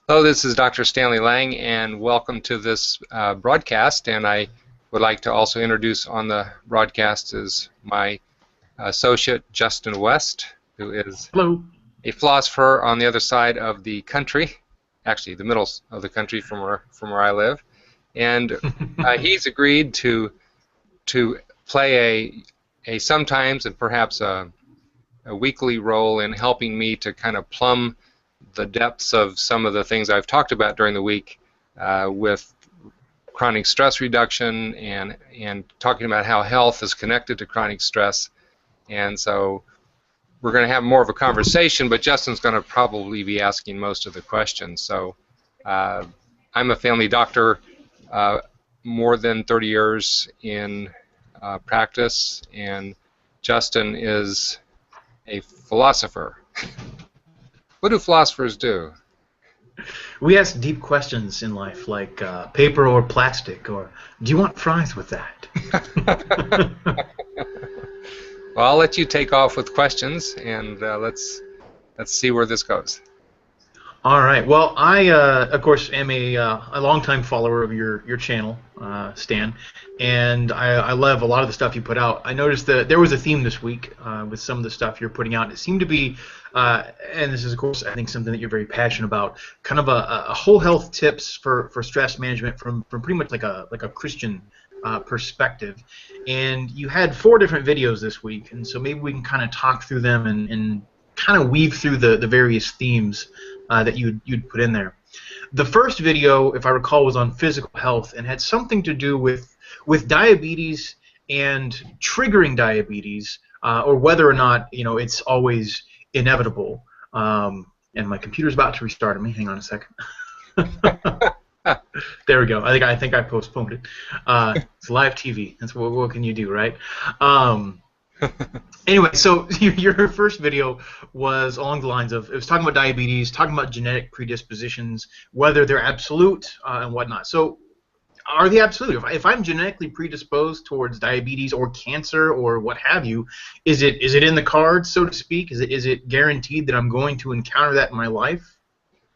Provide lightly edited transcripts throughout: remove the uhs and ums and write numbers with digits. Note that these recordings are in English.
Hello, this is Dr. Stanley Lang, and welcome to this broadcast. And I would like to also introduce on the broadcast is my associate, Justin West, who is Hello. a philosopher on the other side of the country, actually the middle of the country from where I live. And he's agreed to play a sometimes and perhaps a weekly role in helping me to kind of plumb the depths of some of the things I've talked about during the week with chronic stress reduction and talking about how health is connected to chronic stress. And so we're going to have more of a conversation, but Justin's going to probably be asking most of the questions. So I'm a family doctor, more than 30 years in practice, and Justin is a philosopher. What do philosophers do? We ask deep questions in life, like paper or plastic, or do you want fries with that? Well, I'll let you take off with questions, and let's see where this goes. All right. Well, I, of course, am a longtime follower of your channel, Stan, and I love a lot of the stuff you put out. I noticed that there was a theme this week with some of the stuff you're putting out. It seemed to be, and this is, of course, I think something that you're very passionate about, kind of a whole health tips for stress management from pretty much like a Christian perspective. And you had 4 different videos this week, and so maybe we can kind of talk through them and kind of weave through the various themes that you'd put in there. The first video, if I recall, was on physical health and had something to do with diabetes and triggering diabetes, or whether or not it's always inevitable. And my computer's about to restart on me. Hang on a second. There we go. I think I postponed it. It's live TV. That's what can you do, right? Anyway, so your first video was along the lines of, it was talking about diabetes, talking about genetic predispositions, whether they're absolute and whatnot. So are they absolute? If I'm genetically predisposed towards diabetes or cancer or what have you, is it in the cards, so to speak? Is it guaranteed that I'm going to encounter that in my life?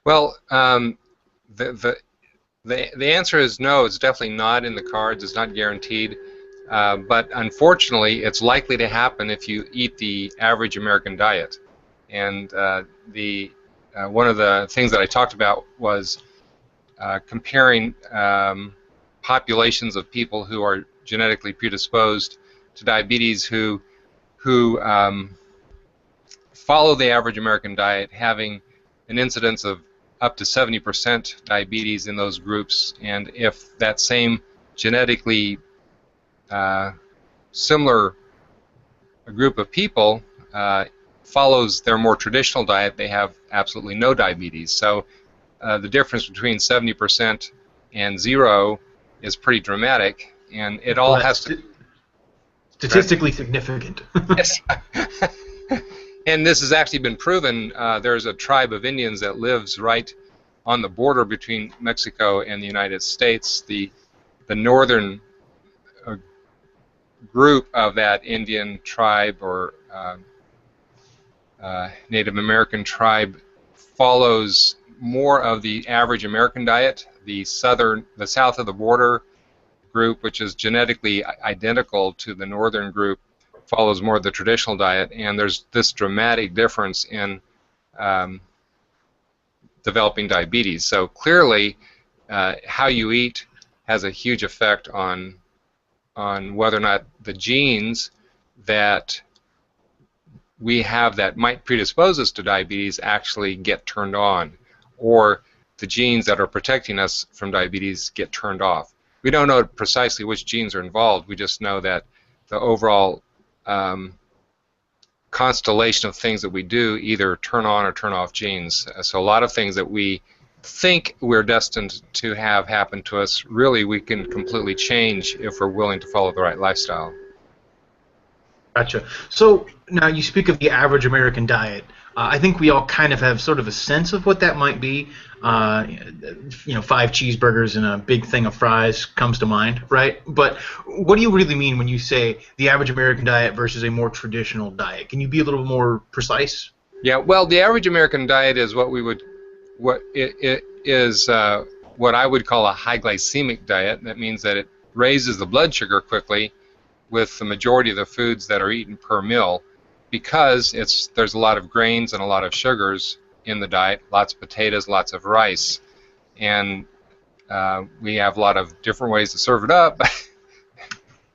Well, the answer is no. It's definitely not in the cards. It's not guaranteed. But unfortunately, it's likely to happen if you eat the average American diet. And one of the things that I talked about was comparing populations of people who are genetically predisposed to diabetes who follow the average American diet, having an incidence of up to 70% diabetes in those groups. And if that same genetically similar group of people follows their more traditional diet, they have absolutely no diabetes. So the difference between 70% and 0 is pretty dramatic, and it all has to statistically significant. Yes. And this has actually been proven. There's a tribe of Indians that lives right on the border between Mexico and the United States. The northern group of that Indian tribe or Native American tribe follows more of the average American diet. The south of the border group, which is genetically identical to the northern group, follows more of the traditional diet, and there's this dramatic difference in developing diabetes. So clearly, how you eat has a huge effect on whether or not the genes that we have that might predispose us to diabetes actually get turned on, or the genes that are protecting us from diabetes get turned off. We don't know precisely which genes are involved. We just know that the overall constellation of things that we do either turn on or turn off genes. So a lot of things that we think we're destined to have happen to us, really we can completely change if we're willing to follow the right lifestyle. Gotcha. So now you speak of the average American diet. I think we all kind of have sort of a sense of what that might be. 5 cheeseburgers and a big thing of fries comes to mind, right? But what do you really mean when you say the average American diet versus a more traditional diet? Can you be a little more precise? Yeah, well, the average American diet is what we would, is what I would call a high glycemic diet. That means that it raises the blood sugar quickly with the majority of the foods that are eaten per meal, because there's a lot of grains and a lot of sugars in the diet, lots of potatoes, lots of rice, and we have a lot of different ways to serve it up.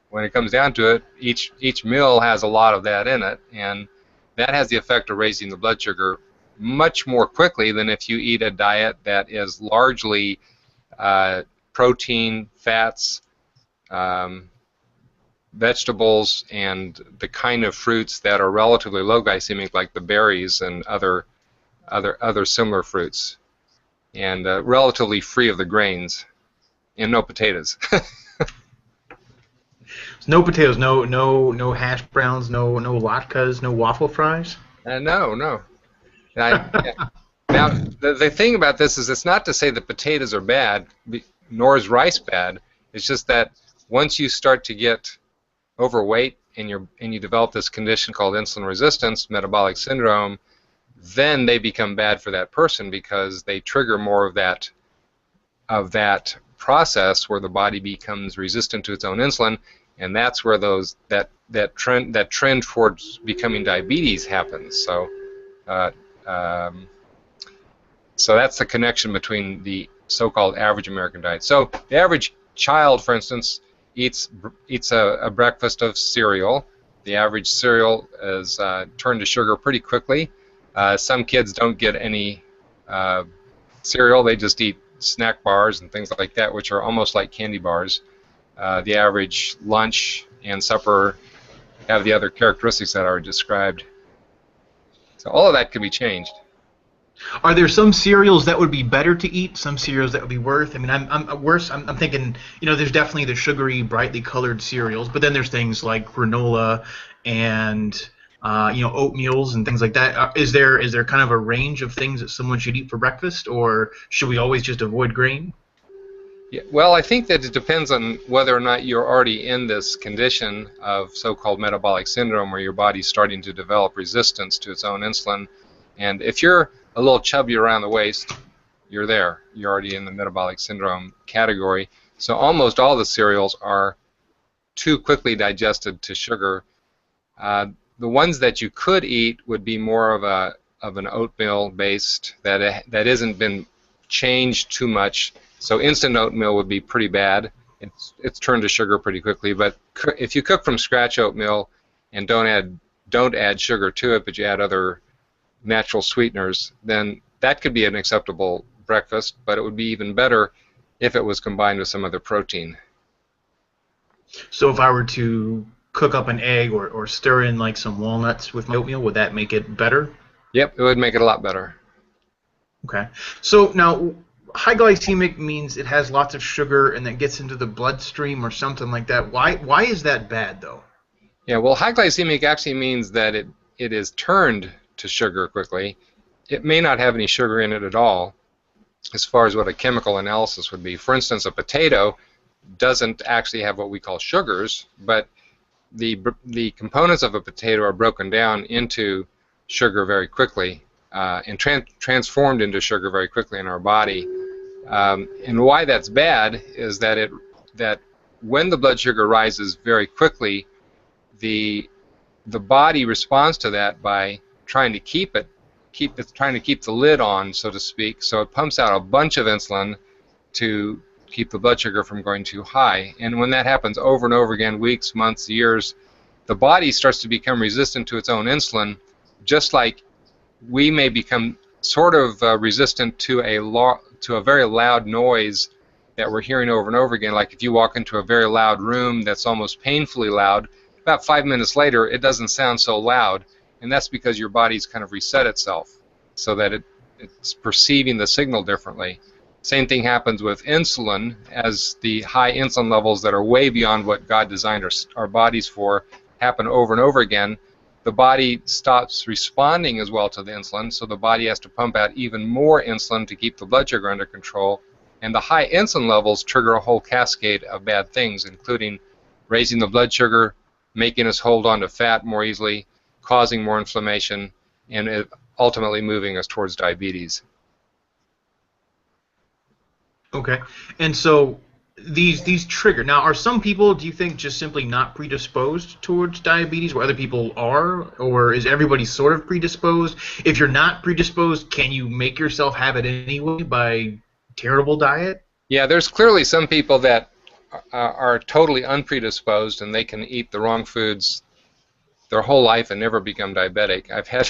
When it comes down to it, each meal has a lot of that in it, and that has the effect of raising the blood sugar much more quickly than if you eat a diet that is largely protein, fats, vegetables, and the kind of fruits that are relatively low glycemic, like the berries and other similar fruits, and relatively free of the grains, and no potatoes. No potatoes, no hash browns, no latkes, no waffle fries. No. Yeah. Now, the thing about this is, it's not to say that potatoes are bad, nor is rice bad. It's just that once you start to get overweight and you develop this condition called insulin resistance, metabolic syndrome, then they become bad for that person, because they trigger more of that process where the body becomes resistant to its own insulin, and that's where that trend towards becoming diabetes happens. So so that's the connection between the so-called average American diet. So the average child, for instance, eats a breakfast of cereal. The average cereal is turned to sugar pretty quickly. Some kids don't get any cereal. They just eat snack bars and things like that, which are almost like candy bars. The average lunch and supper have the other characteristics that are described. So all of that can be changed. Are there some cereals that would be better to eat? Some cereals that would be worse? I mean, I'm thinking, there's definitely the sugary, brightly colored cereals, but then there's things like granola and oatmeals and things like that. Is there kind of a range of things that someone should eat for breakfast, or should we always just avoid grain? Yeah, well, I think that it depends on whether or not you're already in this condition of so-called metabolic syndrome, where your body's starting to develop resistance to its own insulin. And if you're a little chubby around the waist, you're there. You're already in the metabolic syndrome category. So almost all the cereals are too quickly digested to sugar. The ones that you could eat would be more of an oatmeal based that hasn't been changed too much. So instant oatmeal would be pretty bad. It's turned to sugar pretty quickly. But if you cook from scratch oatmeal and don't add sugar to it, but you add other natural sweeteners, then that could be an acceptable breakfast. But it would be even better if it was combined with some other protein. So if I were to cook up an egg or stir in like some walnuts with my oatmeal, would that make it better? Yep, it would make it a lot better. Okay. So now, high glycemic means it has lots of sugar and that gets into the bloodstream or something like that. Why is that bad, though? Yeah, well, high glycemic actually means that it is turned to sugar quickly. It may not have any sugar in it at all, as far as what a chemical analysis would be. For instance, a potato doesn't actually have what we call sugars, but the components of a potato are broken down into sugar very quickly and transformed into sugar very quickly in our body. And why that's bad is that when the blood sugar rises very quickly, the body responds to that by trying to keep the lid on, so to speak. So it pumps out a bunch of insulin to keep the blood sugar from going too high. And when that happens over and over again, weeks, months, years, the body starts to become resistant to its own insulin, just like we may become sort of resistant to a very loud noise that we're hearing over and over again. Like if you walk into a very loud room that's almost painfully loud, about 5 minutes later it doesn't sound so loud, and that's because your body's kind of reset itself so that it's perceiving the signal differently. Same thing happens with insulin. As the high insulin levels that are way beyond what God designed our bodies for happen over and over again, the body stops responding as well to the insulin, so the body has to pump out even more insulin to keep the blood sugar under control. And the high insulin levels trigger a whole cascade of bad things, including raising the blood sugar, making us hold on to fat more easily, causing more inflammation, and ultimately moving us towards diabetes. Okay. And so these trigger. Now, are some people, do you think, just simply not predisposed towards diabetes where other people are, or is everybody sort of predisposed? If you're not predisposed, can you make yourself have it anyway by terrible diet? Yeah, there's clearly some people that are totally unpredisposed and they can eat the wrong foods their whole life and never become diabetic. I've had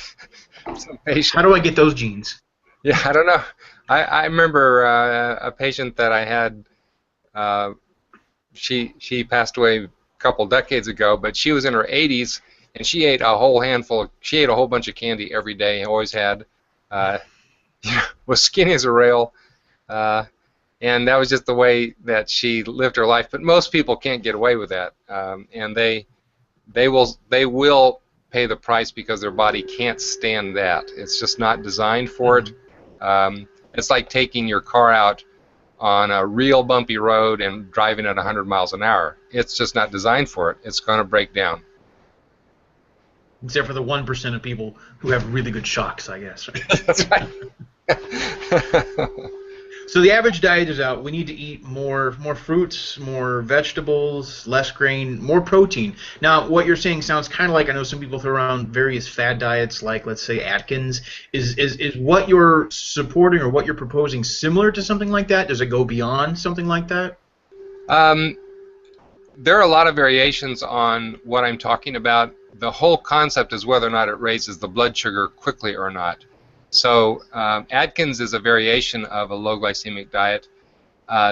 some How patients. do I get those genes? Yeah, I don't know. I remember a patient that I had. Uh, she passed away a couple decades ago, but she was in her 80s and she ate a whole handful. She ate a whole bunch of candy every day. Always had. Uh, was skinny as a rail. Uh, and that was just the way that she lived her life. But most people can't get away with that, and they will pay the price because their body can't stand that. It's just not designed for it. Hmm. It's like taking your car out on a real bumpy road and driving at 100 miles an hour. It's just not designed for it. It's going to break down. Except for the 1% of people who have really good shocks, I guess. That's right. So the average diet is out. We need to eat more fruits, more vegetables, less grain, more protein. Now, what you're saying sounds kind of like, I know some people throw around various fad diets, like let's say Atkins. Is what you're supporting or what you're proposing similar to something like that? Does it go beyond something like that? um, there are a lot of variations on what I'm talking about. The whole concept is whether or not it raises the blood sugar quickly or not. So Atkins is a variation of a low glycemic diet.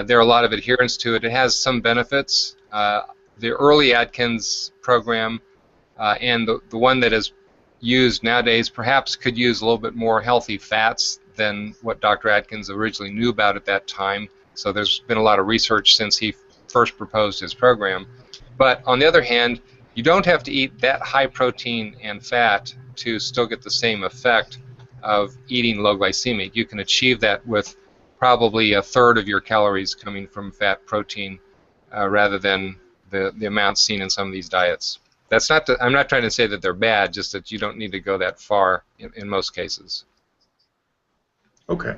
There are a lot of adherents to it. It has some benefits. The early Atkins program and the one that is used nowadays perhaps could use a little bit more healthy fats than what Dr. Atkins originally knew about at that time. So there's been a lot of research since he first proposed his program. But on the other hand, you don't have to eat that high protein and fat to still get the same effect of eating low glycemic. You can achieve that with probably a third of your calories coming from fat protein rather than the amount seen in some of these diets. That's not to, I'm not trying to say that they're bad, just that you don't need to go that far in most cases. Okay.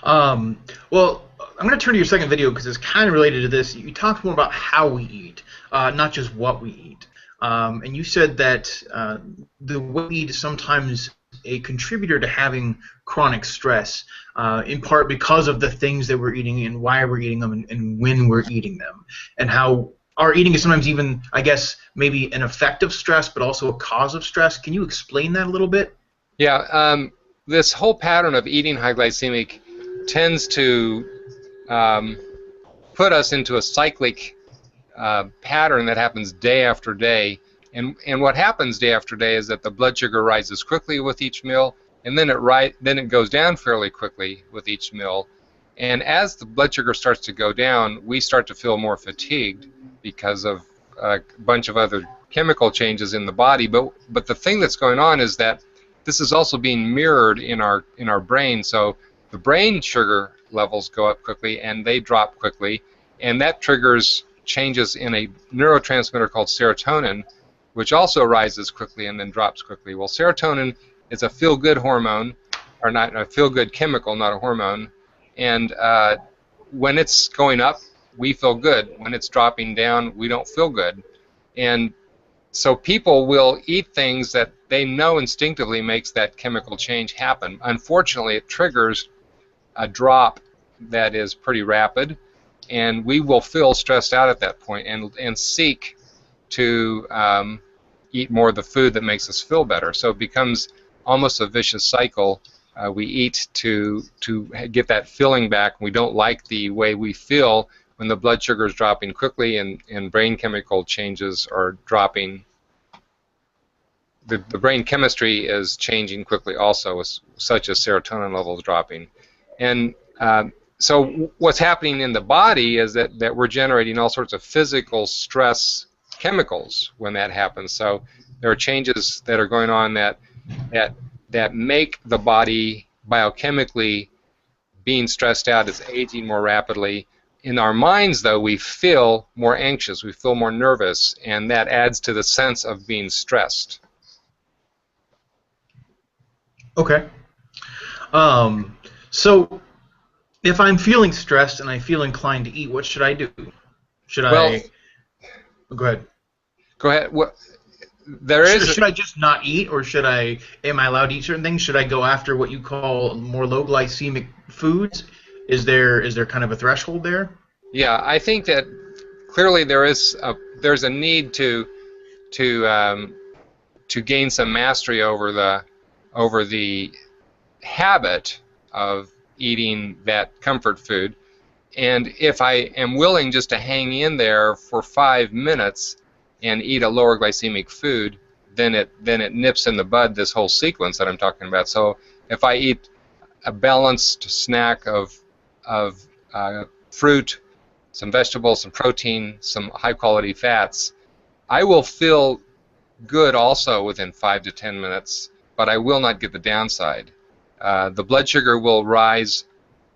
Um, well, I'm going to turn to your second video because it's kind of related to this. You talked more about how we eat, not just what we eat. And you said that the way we eat is sometimes a contributor to having chronic stress, in part because of the things that we're eating and why we're eating them and when we're eating them, and how our eating is sometimes even, I guess, maybe an effect of stress, but also a cause of stress. Can you explain that a little bit? Yeah, this whole pattern of eating high glycemic tends to um, put us into a cyclic pattern that happens day after day. And what happens day after day is that the blood sugar rises quickly with each meal, and then it goes down fairly quickly with each meal. And as the blood sugar starts to go down, we start to feel more fatigued because of a bunch of other chemical changes in the body. But the thing that's going on is that this is also being mirrored in our brain. So the brain sugar levels go up quickly and they drop quickly, and that triggers changes in a neurotransmitter called serotonin, which also rises quickly and then drops quickly. Well, serotonin is a feel-good hormone, or not a feel-good chemical, not a hormone. And when it's going up, we feel good. When it's dropping down, we don't feel good. And so people will eat things that they know instinctively makes that chemical change happen. Unfortunately, it triggers a drop that is pretty rapid, and we will feel stressed out at that point and seek to eat more of the food that makes us feel better. So it becomes almost a vicious cycle. We eat to get that feeling back. We don't like the way we feel when the blood sugar is dropping quickly and brain chemical changes are dropping. The brain chemistry is changing quickly also, such as serotonin levels dropping. And so what's happening in the body is that we're generating all sorts of physical stress chemicals when that happens. So there are changes that are going on that make the body biochemically being stressed out. It's aging more rapidly. In our minds, though, we feel more anxious, we feel more nervous, and that adds to the sense of being stressed. Okay. So If I'm feeling stressed and I feel inclined to eat, what should I do? Should Well, I go ahead? go ahead. There is Should I just not eat, or should I? Am I allowed to eat certain things? Should I go after what you call more low glycemic foods? Is there kind of a threshold there? Yeah, I think that clearly there's a need to to gain some mastery over the habit of eating that comfort food. And if I am willing just to hang in there for 5 minutes and eat a lower glycemic food, then it nips in the bud this whole sequence that I'm talking about. So if I eat a balanced snack of fruit, some vegetables, some protein, some high quality fats, I will feel good also within 5 to 10 minutes, but I will not get the downside. The blood sugar will rise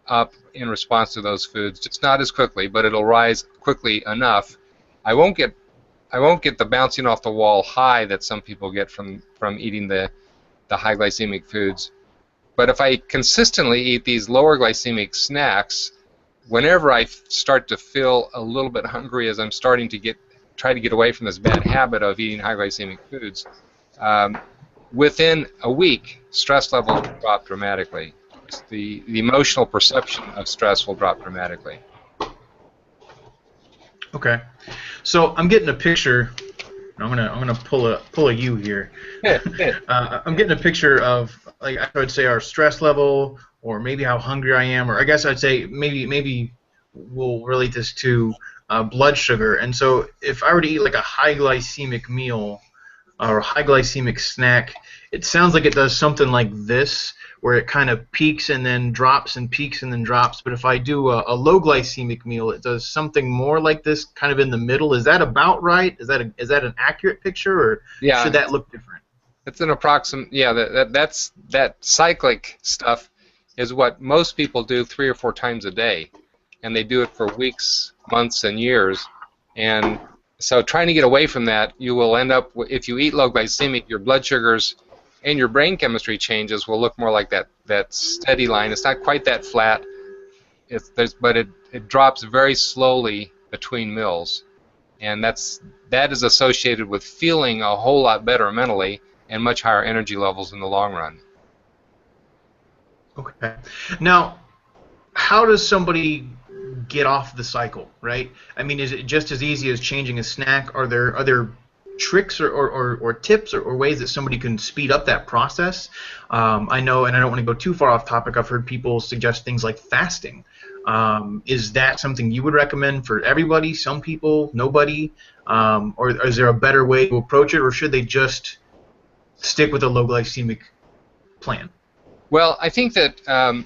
up in response to those foods, just not as quickly, but it'll rise quickly enough. I won't get the bouncing off the wall high that some people get from eating the high glycemic foods. But if I consistently eat these lower glycemic snacks, whenever I start to feel a little bit hungry as I'm starting to try to get away from this bad habit of eating high glycemic foods, um, within a week, stress levels will drop dramatically. The emotional perception of stress will drop dramatically. Okay, so I'm getting a picture. I'm gonna pull a U here. I'm getting a picture of, like, I would say our stress level, or maybe how hungry I am, or I guess I'd say maybe we'll relate this to blood sugar. And so if I were to eat like a high glycemic meal or a high glycemic snack, it sounds like it does something like this, where it kind of peaks and then drops and peaks and then drops. But if I do a low glycemic meal, it does something more like this, kind of in the middle. Is that about right? Is that an accurate picture, or Yeah, should that look different? it's an approximate. Yeah, that cyclic stuff is what most people do 3 or 4 times a day, and they do it for weeks, months, and years. And so, trying to get away from that, you will end up, if you eat low glycemic, your blood sugars and your brain chemistry changes will look more like that steady line. It's not quite that flat, but it drops very slowly between meals, and that is associated with feeling a whole lot better mentally and much higher energy levels in the long run. Okay. Now, how does somebody get off the cycle, right? I mean, is it just as easy as changing a snack? Are there other tricks or tips or ways that somebody can speed up that process? I know, and I don't want to go too far off topic, I've heard people suggest things like fasting. Is that something you would recommend for everybody, some people, nobody? Or is there a better way to approach it, or should they just stick with a low glycemic plan? Well, I think that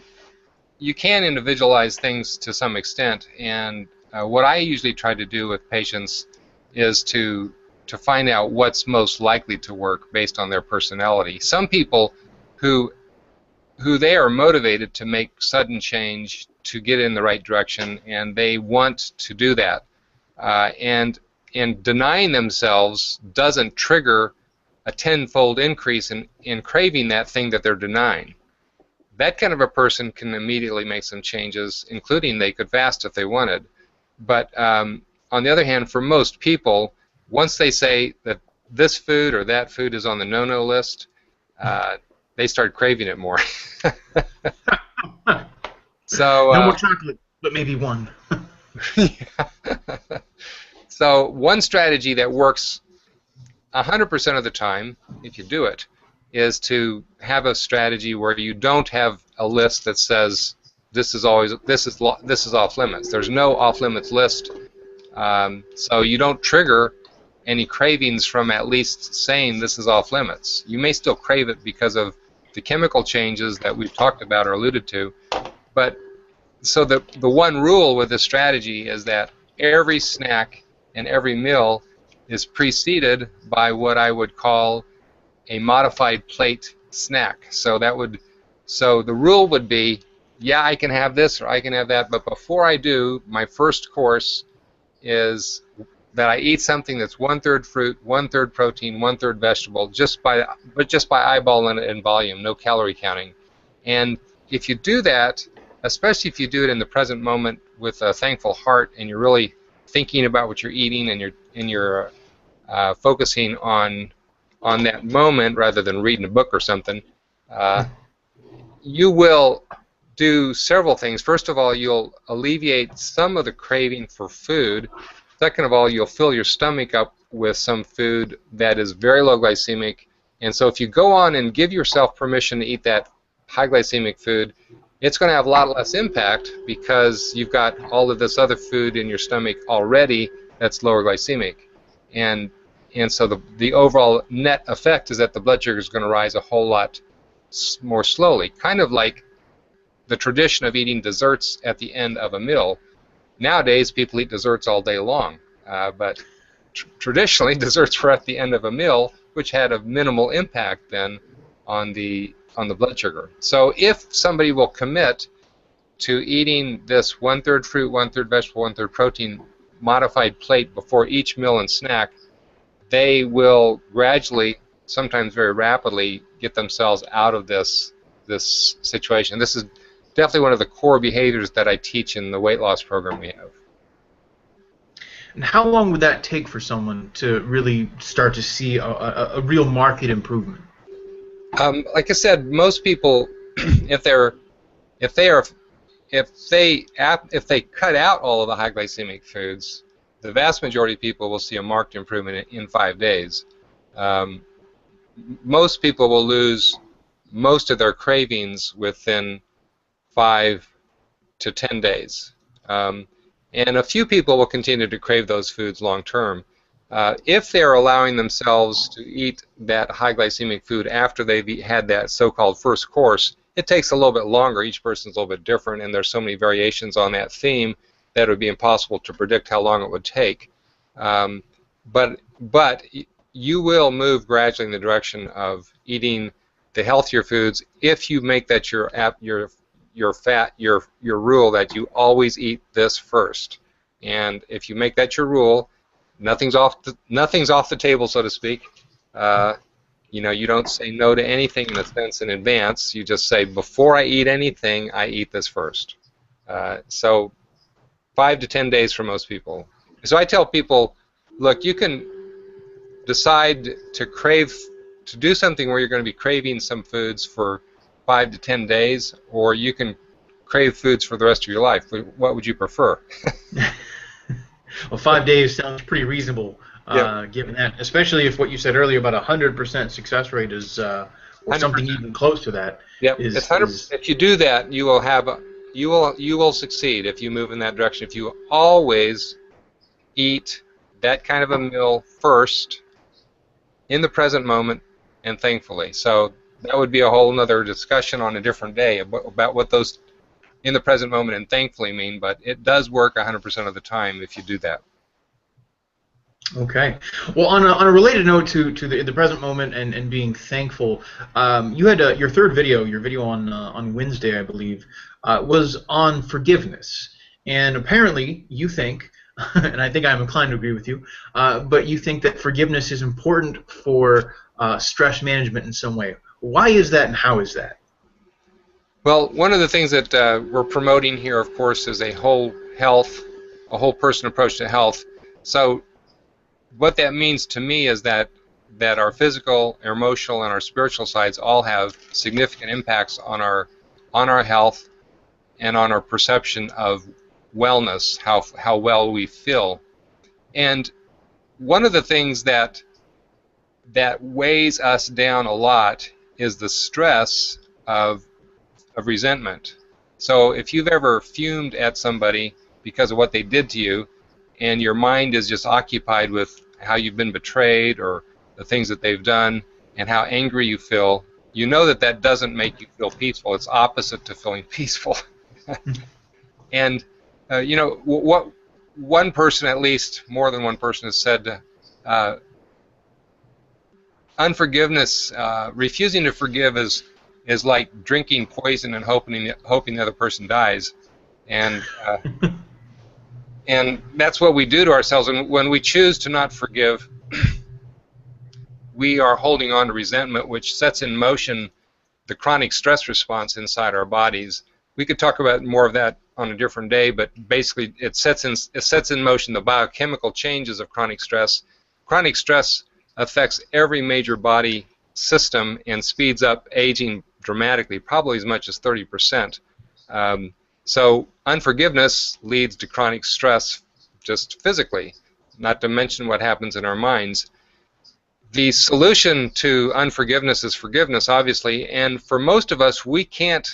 you can individualize things to some extent, and what I usually try to do with patients is to find out what's most likely to work based on their personality. Some people who they are motivated to make sudden change, to get in the right direction, and they want to do that, and denying themselves doesn't trigger a tenfold increase in craving that thing that they're denying. That kind of a person can immediately make some changes, including they could fast if they wanted. But on the other hand, for most people, once they say that this food or that food is on the no-no list, they start craving it more. So No more chocolate, but maybe one. So one strategy that works 100% of the time, if you do it, is to have a strategy where you don't have a list that says this is off limits. There's no off limits list, so you don't trigger any cravings from at least saying this is off limits. You may still crave it because of the chemical changes that we've talked about or alluded to, but so the one rule with this strategy is that every snack and every meal is preceded by what I would call a modified plate snack. So the rule would be, yeah, I can have this or I can have that, but before I do, my first course is that I eat something that's 1/3 fruit, 1/3 protein, 1/3 vegetable, just by eyeball and volume, no calorie counting. And if you do that, especially if you do it in the present moment with a thankful heart, and you're really thinking about what you're eating, and you're focusing on that moment rather than reading a book or something, you will do several things. First of all, you'll alleviate some of the craving for food. Second of all, you'll fill your stomach up with some food that is very low glycemic. And so if you go on and give yourself permission to eat that high glycemic food, it's going to have a lot less impact because you've got all of this other food in your stomach already that's lower glycemic. And so the overall net effect is that the blood sugar is going to rise a whole lot more slowly, kind of like the tradition of eating desserts at the end of a meal. Nowadays, people eat desserts all day long, but traditionally, desserts were at the end of a meal, which had a minimal impact then on the blood sugar. So if somebody will commit to eating this 1/3 fruit, 1/3 vegetable, 1/3 protein modified plate before each meal and snack, they will gradually, sometimes very rapidly, get themselves out of this situation. This is definitely one of the core behaviors that I teach in the weight loss program we have. And how long would that take for someone to really start to see a real market improvement? Like I said, most people, if they cut out all of the high glycemic foods, the vast majority of people will see a marked improvement in 5 days. Most people will lose most of their cravings within 5 to 10 days. And a few people will continue to crave those foods long term. If they're allowing themselves to eat that high glycemic food after they've had that so-called first course, it takes a little bit longer. Each person's a little bit different, and there's so many variations on that theme that it would be impossible to predict how long it would take. But you will move gradually in the direction of eating the healthier foods if you make that your rule that you always eat this first. And if you make that your rule, nothing's off the table, so to speak. You don't say no to anything in a sense in advance. You just say, before I eat anything, I eat this first. So 5 to 10 days for most people. So I tell people, look, you can decide to do something where you're going to be craving some foods for 5 to 10 days, or you can crave foods for the rest of your life. What would you prefer? Well, 5 days sounds pretty reasonable, Yep. given that, especially if what you said earlier about 100% success rate is, or 100%. something even close to that. Yep. It's 100%. If you do that, you will succeed if you move in that direction. If you always eat that kind of a meal first, in the present moment, and thankfully. So that would be a whole other discussion on a different day about what those in the present moment and thankfully mean, but it does work 100% of the time if you do that. Okay. Well, on a related note to the present moment and being thankful, you had your third video, your video on Wednesday, I believe, was on forgiveness. And apparently you think, and I think I'm inclined to agree with you, but you think that forgiveness is important for stress management in some way. Why is that, and how is that? Well, one of the things that we're promoting here, of course, is a whole person approach to health. So what that means to me is that our physical, our emotional, and our spiritual sides all have significant impacts on our health and on our perception of wellness, how well we feel. And one of the things that weighs us down a lot is the stress of resentment. So if you've ever fumed at somebody because of what they did to you, and your mind is just occupied with how you've been betrayed or the things that they've done and how angry you feel, you know that doesn't make you feel peaceful. It's opposite to feeling peaceful. And what one person, at least more than one person, has said, unforgiveness, refusing to forgive is like drinking poison and hoping the other person dies, and that's what we do to ourselves. And when we choose to not forgive, we are holding on to resentment, which sets in motion the chronic stress response inside our bodies we could talk about more of that on a different day, but basically it sets in motion the biochemical changes of chronic stress. Chronic stress affects every major body system and speeds up aging dramatically, probably as much as 30%. So unforgiveness leads to chronic stress just physically, not to mention what happens in our minds. The solution to unforgiveness is forgiveness, obviously, and for most of us, we can't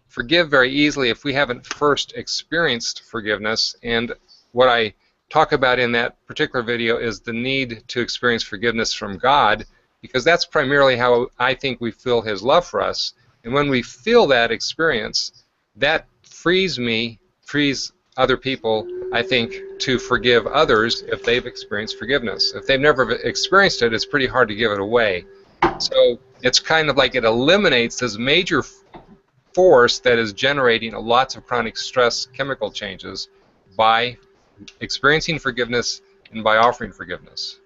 forgive very easily if we haven't first experienced forgiveness. And what I talk about in that particular video is the need to experience forgiveness from God, because that's primarily how I think we feel His love for us. And when we feel that experience, that frees other people, I think, to forgive others if they've experienced forgiveness. If they've never experienced it, it's pretty hard to give it away. So it's kind of like it eliminates this major force that is generating lots of chronic stress chemical changes by experiencing forgiveness and by offering forgiveness.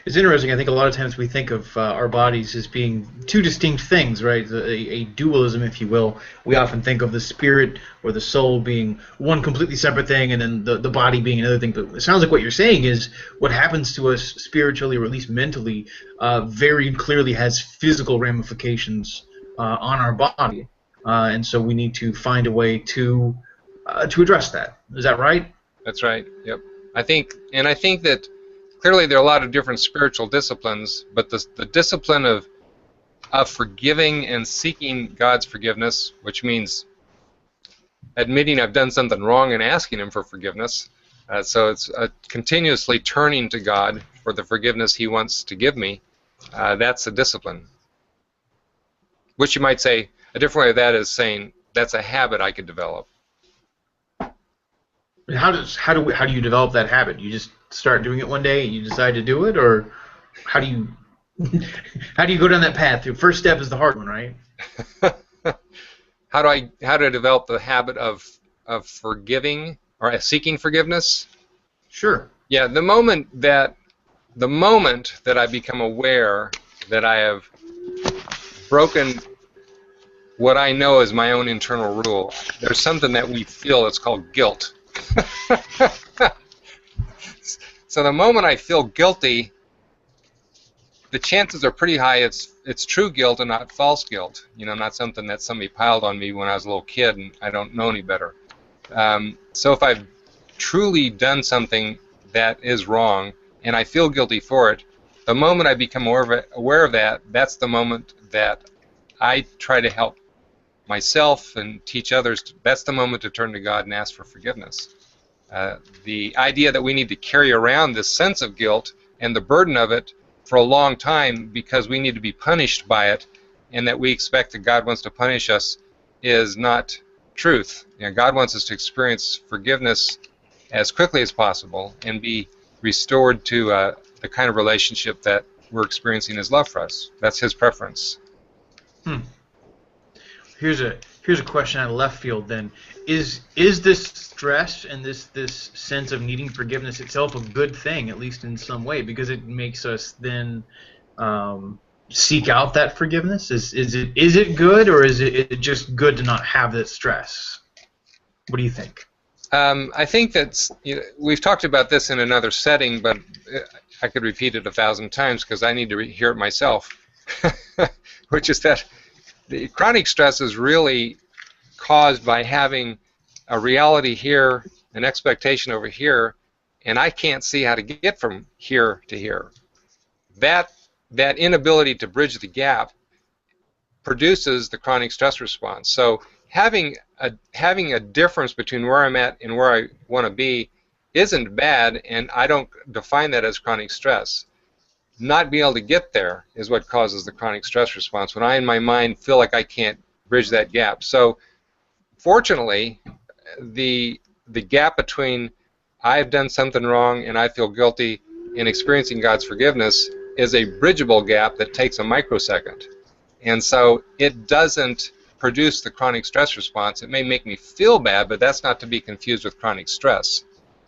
It's interesting. I think a lot of times we think of our bodies as being two distinct things, right? A dualism, if you will. We often think of the spirit or the soul being one completely separate thing, and then the body being another thing. But it sounds like what you're saying is what happens to us spiritually, or at least mentally, very clearly has physical ramifications on our body, and so we need to find a way to address that. Is that right? That's right. Yep. I think that clearly there are a lot of different spiritual disciplines, but the discipline of forgiving and seeking God's forgiveness, which means admitting I've done something wrong and asking Him for forgiveness. So it's continuously turning to God for the forgiveness He wants to give me. That's a discipline. Which you might say, a different way of that is saying that's a habit I could develop. How do you develop that habit? You just start doing it one day and you decide to do it, or how do you go down that path? The first step is the hard one, right? How do I develop the habit of forgiving or seeking forgiveness? Sure. Yeah, the moment that I become aware that I have broken what I know is my own internal rule, there's something that we feel, it's called guilt. So the moment I feel guilty, the chances are pretty high it's true guilt and not false guilt. You know, not something that somebody piled on me when I was a little kid and I don't know any better. So if I've truly done something that is wrong and I feel guilty for it, the moment I become aware of that, that's the moment that I try to help myself and teach others. That's the moment to turn to God and ask for forgiveness. The idea that we need to carry around this sense of guilt and the burden of it for a long time because we need to be punished by it, and that we expect that God wants to punish us, is not truth. You know, God wants us to experience forgiveness as quickly as possible and be restored to the kind of relationship that we're experiencing His love for us. That's His preference. Here's a question out of left field then. Is this stress and this sense of needing forgiveness itself a good thing, at least in some way, because it makes us then seek out that forgiveness? Is it good, or is it just good to not have that stress? What do you think? I think that we've talked about this in another setting, but I could repeat it 1,000 times because I need to hear it myself, which is that the chronic stress is really caused by having a reality here, an expectation over here, and I can't see how to get from here to here. That inability to bridge the gap produces the chronic stress response. So having a difference between where I'm at and where I want to be isn't bad, and I don't define that as chronic stress. Not being able to get there is what causes the chronic stress response, when I in my mind feel like I can't bridge that gap. So fortunately, the gap between I've done something wrong and I feel guilty and experiencing God's forgiveness is a bridgeable gap that takes a microsecond. And so it doesn't produce the chronic stress response. It may make me feel bad, but that's not to be confused with chronic stress.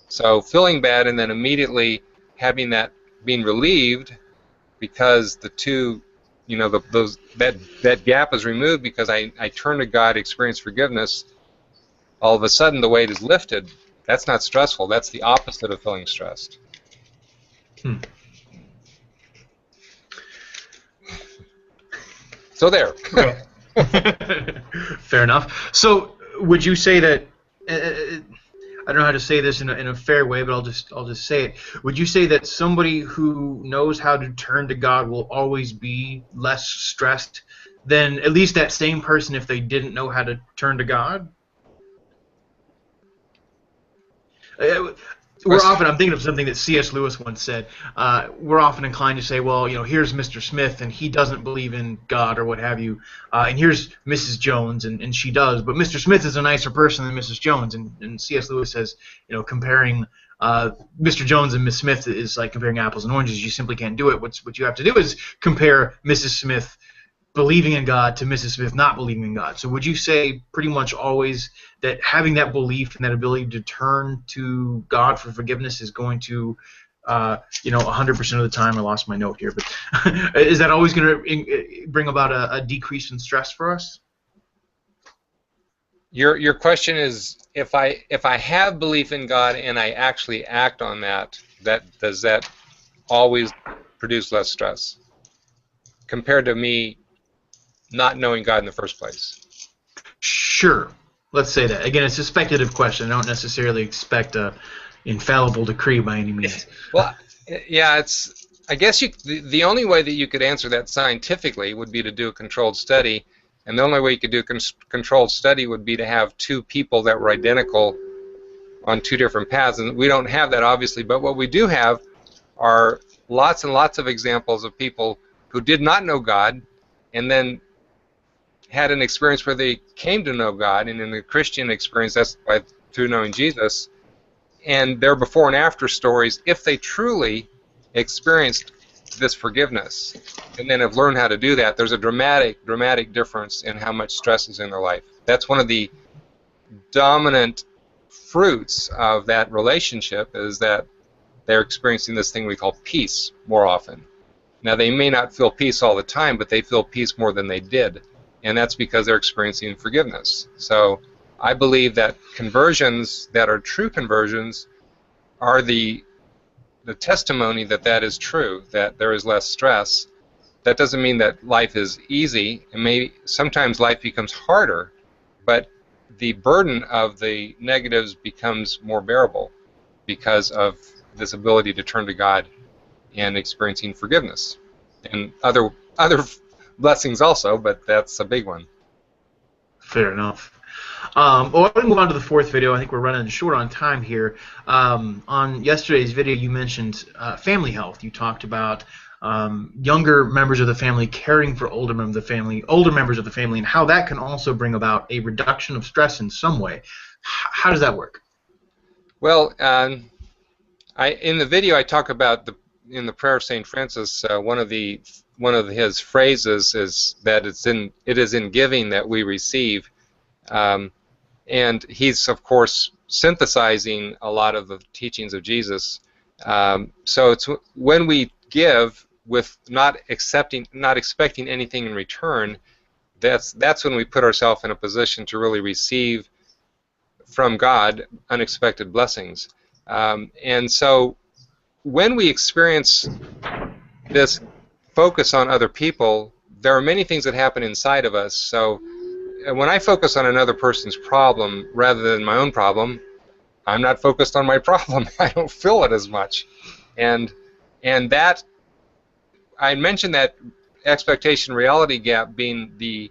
So feeling bad and then immediately having that being relieved because the two that gap is removed because I turn to God, experience forgiveness. All of a sudden, the weight is lifted. That's not stressful. That's the opposite of feeling stressed. Hmm. So there. Okay. Fair enough. So, would you say that? I don't know how to say this in a fair way, but I'll just say it. Would you say that somebody who knows how to turn to God will always be less stressed than at least that same person if they didn't know how to turn to God? I'm thinking of something that C.S. Lewis once said. We're often inclined to say, well, here's Mr. Smith, and he doesn't believe in God or what have you, and here's Mrs. Jones, and she does, but Mr. Smith is a nicer person than Mrs. Jones, and C.S. Lewis says, comparing Mr. Jones and Miss Smith is like comparing apples and oranges. You simply can't do it. What you have to do is compare Mrs. Smith believing in God to Mrs. Smith not believing in God. So would you say pretty much always that having that belief and that ability to turn to God for forgiveness is going to, 100% of the time, I lost my note here, but is that always going to bring about a decrease in stress for us? Your question is, if I have belief in God and I actually act on that, does that always produce less stress compared to me not knowing God in the first place? Sure. Let's say that. Again, it's a speculative question. I don't necessarily expect a infallible decree by any means. Well, yeah, I guess the only way that you could answer that scientifically would be to do a controlled study, and the only way you could do a controlled study would be to have two people that were identical on two different paths, and we don't have that, obviously, but what we do have are lots and lots of examples of people who did not know God and then had an experience where they came to know God, and in the Christian experience, that's through knowing Jesus, and their before and after stories, if they truly experienced this forgiveness and then have learned how to do that, there's a dramatic difference in how much stress is in their life. That's one of the dominant fruits of that relationship, is that they're experiencing this thing we call peace more often. Now, they may not feel peace all the time, but they feel peace more than they did. And that's because they're experiencing forgiveness. So I believe that conversions that are true conversions are the testimony that is true, that there is less stress. That doesn't mean that life is easy. Sometimes life becomes harder, but the burden of the negatives becomes more bearable because of this ability to turn to God and experiencing forgiveness. And other blessings also, but that's a big one. Fair enough. Well, I'm going to move on to the fourth video. I think we're running short on time here. On yesterday's video, you mentioned family health. You talked about younger members of the family caring for older members of the family, and how that can also bring about a reduction of stress in some way. How does that work? Well, in the video, I talk about in the prayer of St. Francis, one of his phrases is that it is in giving that we receive, and he's of course synthesizing a lot of the teachings of Jesus. So it's when we give with not expecting anything in return, that's when we put ourselves in a position to really receive from God unexpected blessings. And so when we experience this focus on other people, there are many things that happen inside of us. So when I focus on another person's problem rather than my own problem, I'm not focused on my problem. I don't feel it as much. And that, I mentioned that expectation-reality gap being the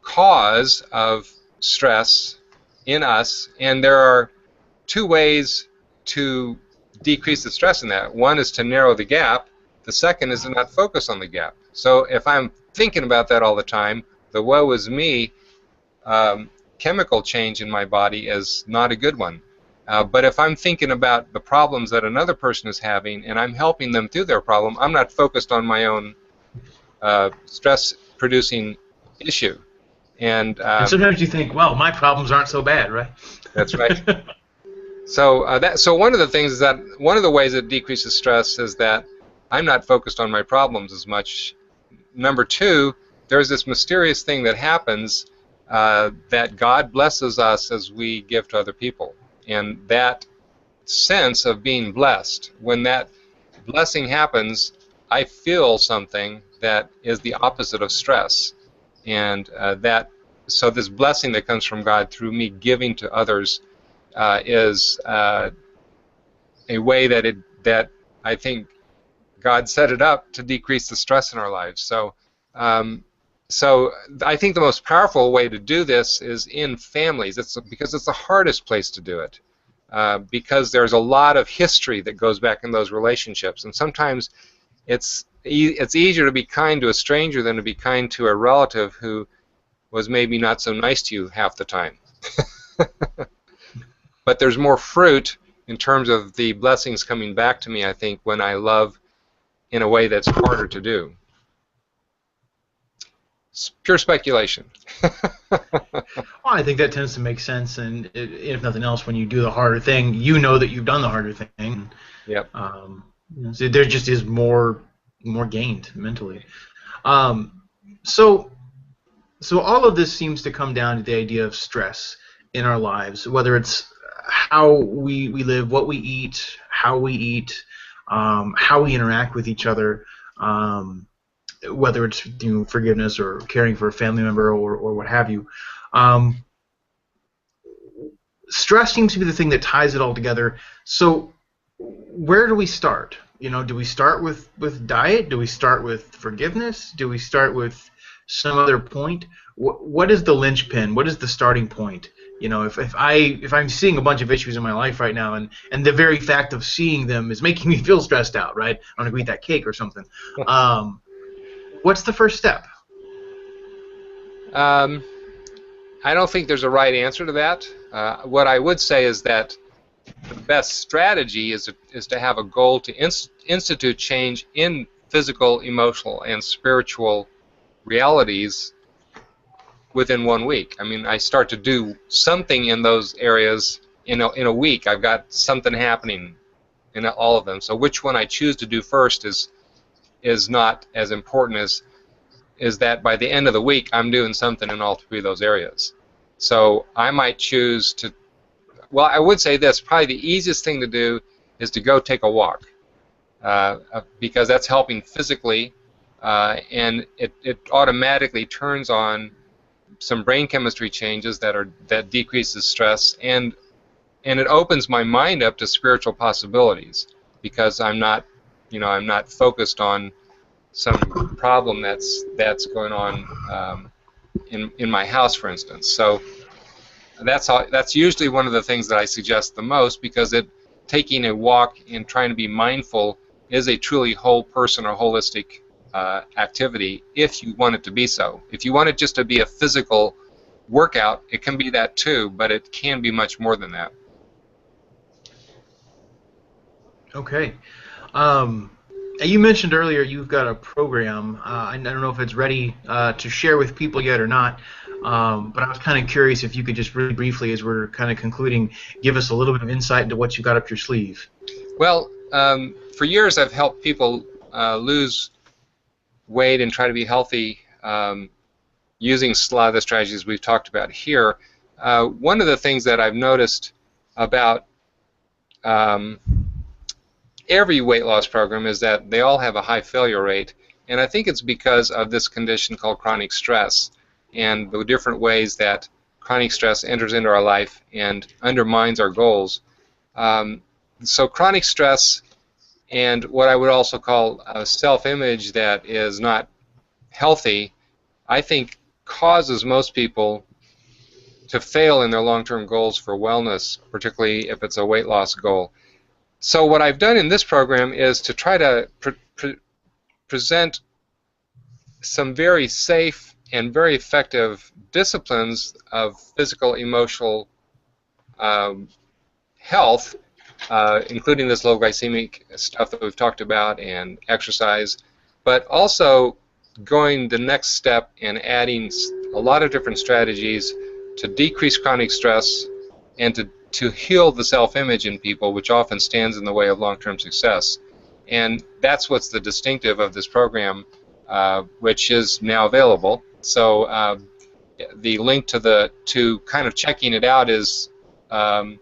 cause of stress in us, and there are two ways to decrease the stress in that. One is to narrow the gap. The second is to not focus on the gap. So if I'm thinking about that all the time, the woe is me chemical change in my body is not a good one. But if I'm thinking about the problems that another person is having and I'm helping them through their problem, I'm not focused on my own stress-producing issue. And sometimes you think, well, my problems aren't so bad, right? That's right. So one of the things is that one of the ways it decreases stress is that I'm not focused on my problems as much. Number two, there's this mysterious thing that happens that God blesses us as we give to other people. And that sense of being blessed, when that blessing happens, I feel something that is the opposite of stress. And so this blessing that comes from God through me giving to others is a way that I think God set it up to decrease the stress in our lives. So I think the most powerful way to do this is in families. Because it's the hardest place to do it. Because there's a lot of history that goes back in those relationships, and sometimes it's easier to be kind to a stranger than to be kind to a relative who was maybe not so nice to you half the time. But there's more fruit in terms of the blessings coming back to me, I think, when I love in a way that's harder to do. It's pure speculation. Well, I think that tends to make sense, and if nothing else, when you do the harder thing, you know that you've done the harder thing. Yep. So there just is more gained mentally. So all of this seems to come down to the idea of stress in our lives, whether it's how we live, what we eat, how we interact with each other, whether it's forgiveness or caring for a family member or what have you. Stress seems to be the thing that ties it all together. So where do we start? Do we start with diet? Do we start with forgiveness? Do we start with some other point? What is the linchpin? What is the starting point? If I'm seeing a bunch of issues in my life right now, and the very fact of seeing them is making me feel stressed out, right? I want to go eat that cake or something. What's the first step? I don't think there's a right answer to that. What I would say is that the best strategy is to have a goal to institute change in physical, emotional, and spiritual realities within 1 week. I mean, I start to do something in those areas in a week. I've got something happening in all of them. So which one I choose to do first is not as important as that by the end of the week I'm doing something in all three of those areas. So I might choose to, well, I would say this, probably the easiest thing to do is to go take a walk, because that's helping physically, and it automatically turns on some brain chemistry changes that decreases stress, and it opens my mind up to spiritual possibilities, because I'm not focused on some problem that's going on in my house, for instance. So that's usually one of the things that I suggest the most, because taking a walk and trying to be mindful is a truly whole person or holistic activity, if you want it to be so. If you want it just to be a physical workout, it can be that too, but it can be much more than that. Okay. You mentioned earlier you've got a program. I don't know if it's ready to share with people yet or not, but I was kind of curious if you could just really briefly, as we're kind of concluding, give us a little bit of insight into what you got up your sleeve. Well, for years I've helped people lose weight and try to be healthy using a lot of the strategies we've talked about here. One of the things that I've noticed about every weight loss program is that they all have a high failure rate, and I think it's because of this condition called chronic stress and the different ways that chronic stress enters into our life and undermines our goals. So chronic stress and what I would also call a self-image that is not healthy, I think causes most people to fail in their long-term goals for wellness, particularly if it's a weight loss goal. So what I've done in this program is to try to present some very safe and very effective disciplines of physical, emotional health, including this low glycemic stuff that we've talked about and exercise, but also going the next step and adding a lot of different strategies to decrease chronic stress and to heal the self-image in people, which often stands in the way of long-term success. And that's what's the distinctive of this program, which is now available. So the link to kind of checking it out is on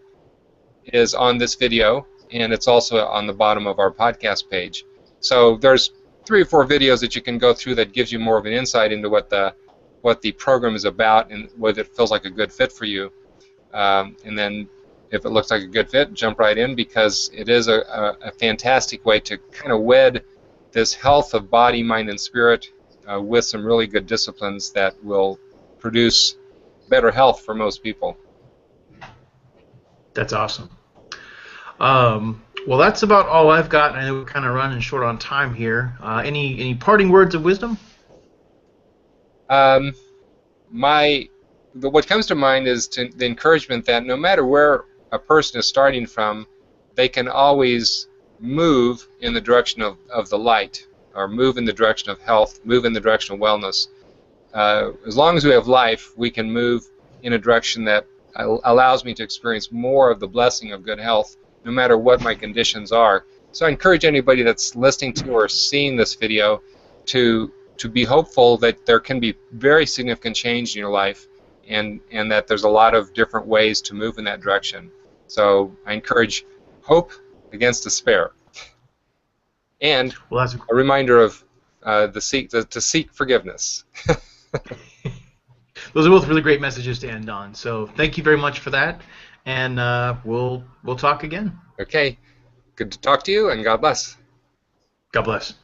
this video, and it's also on the bottom of our podcast page. So there's 3 or 4 videos that you can go through that gives you more of an insight into what the program is about and whether it feels like a good fit for you. And then if it looks like a good fit, jump right in, because it is a fantastic way to kind of wed this health of body, mind, and spirit with some really good disciplines that will produce better health for most people. That's awesome. Well, that's about all I've got. I know we're kind of running short on time here. Any parting words of wisdom? What comes to mind is the encouragement that no matter where a person is starting from, they can always move in the direction of the light, or move in the direction of health, move in the direction of wellness. As long as we have life, we can move in a direction that allows me to experience more of the blessing of good health, no matter what my conditions are. So I encourage anybody that's listening to or seeing this video to be hopeful that there can be very significant change in your life, and that there's a lot of different ways to move in that direction. So I encourage hope against despair. And a reminder of to seek forgiveness. Those are both really great messages to end on. So thank you very much for that, and we'll talk again. Okay. Good to talk to you, and God bless. God bless.